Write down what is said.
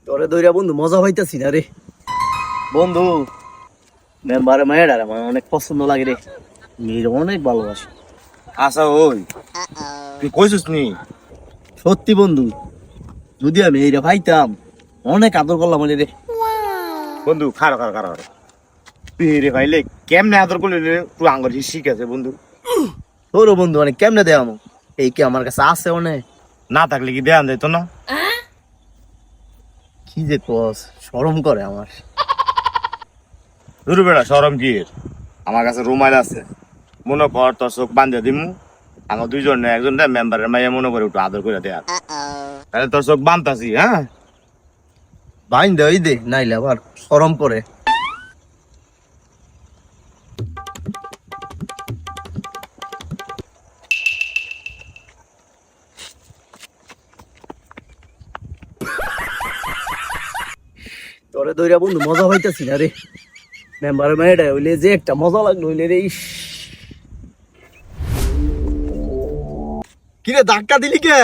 তোরে দইরা বন্ধু মজা পাইতাছি না রে বন্ধু। মেম্বারে মায়েরা আমার অনেক পছন্দ লাগে রে, মেয়ের অনেক ভালোবাসি। আচ্ছা ওই তুই কইছিস নি? সত্যি বন্ধু, যদি আমি এইটা পাইতাম অনেক আদর করলাম রে। বন্ধু খারো খারো খারো খারো। তুই রে ভাইলে কেমনে আদর করলি রে? তুই আঙ্গুর শিখ আছে বন্ধু। তোরও বন্ধু অনেক কেমনে দেয় আমার, এই কি আমার কাছে আছে অনেক। না থাকলে কি দেয়ান যাইতো না? কি যে কস, শরম করে আমার। ধরু বেড়া সরম কি এর? আমার কাছে রুমাইল আছে, মনে কর তোর চোখ বান্ধে দিমু। আমার দুইজন একজন মেম্বারের মাইয়া মনে করে একটু আদর করে দেয়। তাহলে তোর চোখ বান্ধতাছি, হ্যাঁ? বাইন দে ওই দে, নাইলে আবার শরম করে। তোরে দইরা বন্ধু মজা পাইতাছি না রে, মেম্বারের মেয়েটা হইলে যে একটা মজা লাগলো হইলে রে। ইস, কিরে ধাক্কা দিলি কে?